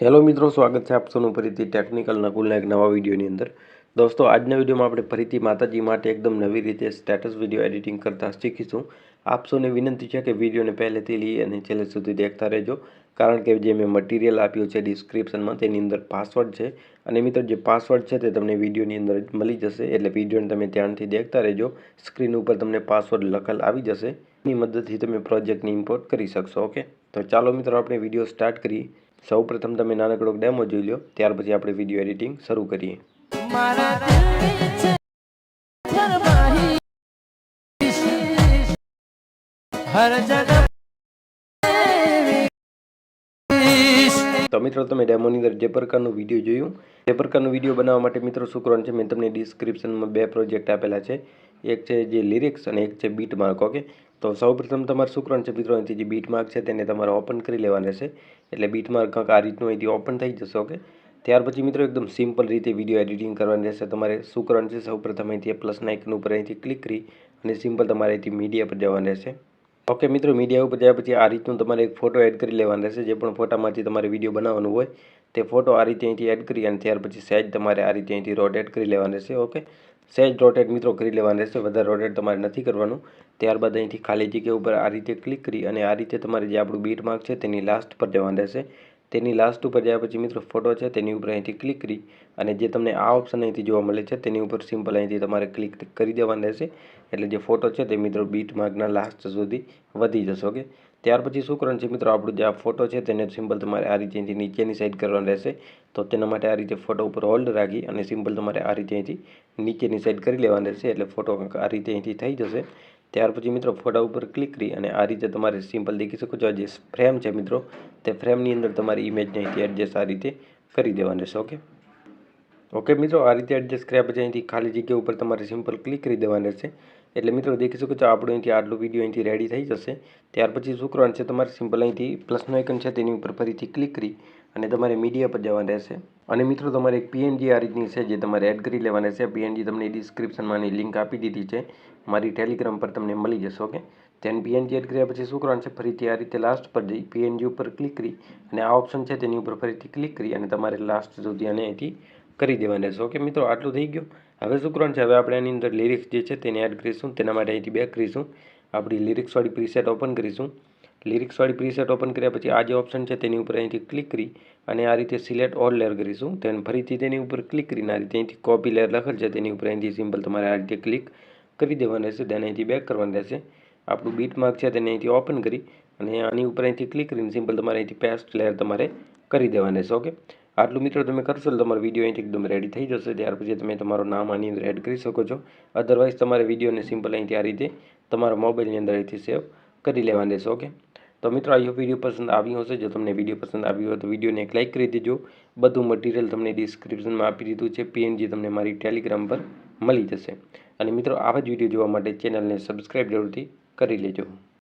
Hello મિત્રો, સ્વાગત છે આપ સૌનું ફરીથી ટેકનિકલ નકુલના એક નવા વિડીયોની અંદર। દોસ્તો, આજના વિડીયોમાં આપણે ફરીથી માતાજી માટે એકદમ નવી રીતે સ્ટેટસ વિડીયો એડિટિંગ કરતા શીખીશું। આપ સૌને વિનંતી છે કે વિડીયોને પહેલેથી લઈ અને છેલ્લે સુધી દેખતા રહેજો, કારણ કે જે મેં મટીરિયલ આપ્યું છે ડિસ્ક્રિપ્શનમાં તેની અંદર પાસવર્ડ છે અને મિત્રો જે પાસવર્ડ છે તે તમને વિડીયોની અંદર જ મળી જશે, એટલે વિડીયોને તમે ધ્યાનથી દેખતા રહેજો। સ્ક્રીન ઉપર તમને પાસવર્ડ લખેલ આવી જશે, એની મદદથી તમે પ્રોજેક્ટને ઇમ્પોર્ટ કરી શકશો। ઓકે, તો ચાલો મિત્રો આપણે વિડીયો સ્ટાર્ટ કરીએ। સૌપ્રથમ તમે નાનકડો ડેમો જોઈ લો, ત્યાર પછી આપણે વિડીયો એડિટિંગ શરૂ કરીએ। તો મિત્રો તમે ડેમોની અંદર જે પ્રકારનો વિડીયો જોયું, તે પ્રકારનો વિડીયો બનાવવા માટે મિત્રો શું કરવાનું છે, મેં તમને ડિસ્ક્રિપ્શનમાં બે પ્રોજેક્ટ આપેલા છે, એક છે જે લિરિક્સ અને એક છે બીટ માર્ક। ઓકે, તો સૌપ્રથમ તમારે શું કરવાનું છે મિત્રો, અહીંથી જે બીટ માર્ક છે તેને તમારે ઓપન કરી લેવાનું રહેશે, એટલે બીટ માર્ક કંઈક આ રીતનું અહીંથી ઓપન થઈ જશે। ઓકે, ત્યાર પછી મિત્રો એકદમ સિમ્પલ રીતે વિડીયો એડિટિંગ કરવાની રહેશે। તમારે શું કરવાનું છે, સૌપ્રથમ અહીંથી પ્લસના આઇકન ઉપર અહીંથી ક્લિક કરી અને સિમ્પલ તમારે અહીંથી મીડિયા પર જવાનું રહેશે। ઓકે મિત્રો, મીડિયા ઉપર ગયા પછી આ રીતનું તમારે એક ફોટો એડ કરી લેવાનો રહેશે। જે પણ ફોટામાંથી તમારે વિડીયો બનાવવાનું હોય તે ફોટો આ રીતે અહીંથી એડ કરી અને ત્યાર પછી સહેજ તમારે આ રીતે અહીંથી રોટેટ કરી લેવાનું રહેશે। ઓકે, સહેજ રોટેટ મિત્રો કરી લેવાનું રહેશે, વધારે રોટેટ તમારે નથી કરવાનું। ત્યારબાદ અહીંથી ખાલી જગ્યા ઉપર આ રીતે ક્લિક કરી અને આ રીતે તમારે જે આપણું બીટ માર્ક છે તેની લાસ્ટ પર જવાનું રહેશે। તેની લાસ્ટ ઉપર ગયા પછી મિત્રો ફોટો છે તેની ઉપર અહીંથી ક્લિક કરી અને જે તમને આ ઓપ્શન અહીંથી જોવા મળે છે તેની ઉપર સિમ્પલ અહીંથી તમારે ક્લિક કરી દેવાનું રહેશે, એટલે જે ફોટો છે તે મિત્રો બીટ માર્કના લાસ્ટ સુધી વધી જશે। ઓકે, ત્યાર પછી શું કરવાનું છે મિત્રો, આપણું જે આ ફોટો છે તેને સિમ્પલ તમારે આ રીતે અહીંથી નીચેની સાઈડ કરવાનું રહેશે। તો તેના માટે આ રીતે ફોટો ઉપર હોલ્ડ રાખી અને સિમ્પલ તમારે આ રીતે અહીંથી નીચેની સાઈડ કરી લેવાનું રહેશે, એટલે ફોટો આ રીતે અહીંથી થઈ જશે। ત્યાર પછી મિત્રો ફોટા ઉપર ક્લિક કરી અને આ રીતે તમારે સિમ્પલ દેખી શકો છો, જે ફ્રેમ છે મિત્રો તે ફ્રેમની અંદર તમારી ઇમેજને અહીંથી એડજસ્ટ આ રીતે કરી દેવાનું રહેશે। ઓકે મિત્રો, આ રીતે એડજસ્ટ કર્યા પછી અહીંથી ખાલી જગ્યા ઉપર તમારે સિમ્પલ ક્લિક કરી દેવાનું રહેશે, એટલે મિત્રો દેખી શકો છો આપણું અહીંથી આટલું વિડીયો અહીંથી રેડી થઈ જશે। ત્યાર પછી શું કરવાનું છે, તમારે સિમ્પલ અહીંથી પ્લસનો આઇકન છે તેની ઉપર ફરીથી ક્લિક કરી અને તમારે મીડિયા પર જવાનું રહેશે અને મિત્રો તમારે એક પીએનજી આ રીતની છે જે તમારે એડ કરી લેવાની છે। પીએનજી તમને ડિસ્ક્રિપ્શનમાં લિંક આપી દીધી છે, મારી ટેલિગ્રામ પર તમને મળી જશે। ઓકે, તેને પીએનજી એડ કર્યા પછી શું કરવાનું છે, ફરીથી આ રીતે લાસ્ટ પર જઈ પીએનજી ઉપર ક્લિક કરી અને આ ઓપ્શન છે તેની ઉપર ફરીથી ક્લિક કરી અને તમારે લાસ્ટ સુધી આને અહીંથી કરી દેવાનું રહેશે। ઓકે મિત્રો, આટલું થઈ ગયું। હવે શું કરવાનું છે, હવે આપણે આની અંદર લિરિક્સ જે છે તેને એડ કરીશું। તેના માટે અહીંથી બેક કરીશું, આપણી લિરિક્સવાળી પ્રીસેટ ઓપન કરીશું। લિરિક્સવાળી પ્રીસેટ ઓપન કર્યા પછી આ જે ઓપ્શન છે તેની ઉપર અહીંથી ક્લિક કરી અને આ રીતે સિલેક્ટ ઓલ લેયર કરીશું। તેને ફરીથી તેની ઉપર ક્લિક કરીને આ રીતે અહીંથી કોપી લેયર લખેલ છે તેની ઉપર અહીંથી સિમ્પલ તમારે આ રીતે ક્લિક કરી દેવાનું રહેશે, તેને અહીંથી બેક કરવાનું રહેશે। આપણું બીટ માર્ક છે તેને અહીંથી ઓપન કરી અને આની ઉપર અહીંથી ક્લિક કરીને સિમ્પલ તમારે અહીંથી પેસ્ટ લેયર તમારે કરી દેવાનું રહેશે। ઓકે, આટલું મિત્રો તમે કરશો તો તમારો વિડીયો અહીંથી એકદમ રેડી થઈ જશે। ત્યાર પછી તમે તમારું નામ આની અંદર એડ કરી શકો છો, અધરવાઇઝ તમારે વિડીયોને સિમ્પલ અહીંથી આ રીતે તમારા મોબાઈલની અંદર અહીંથી સેવ કરી લેવાનું રહેશે। ઓકે, તો મિત્રો આ વિડીયો પસંદ આવ્યો હશે, જો તમને વિડીયો પસંદ આવ્યો હોય તો વિડીયોને એક લાઇક કરી દેજો। બધું મટીરિયલ તમને ડિસ્ક્રિપ્શનમાં આપી દીધું છે, પીએનજી તમને મારી ટેલિગ્રામ પર મળી જશે। અને મિત્રો આવા જ વિડીયો જોવા માટે ચેનલને સબસ્ક્રાઈબ જરૂરથી કરી લેજો।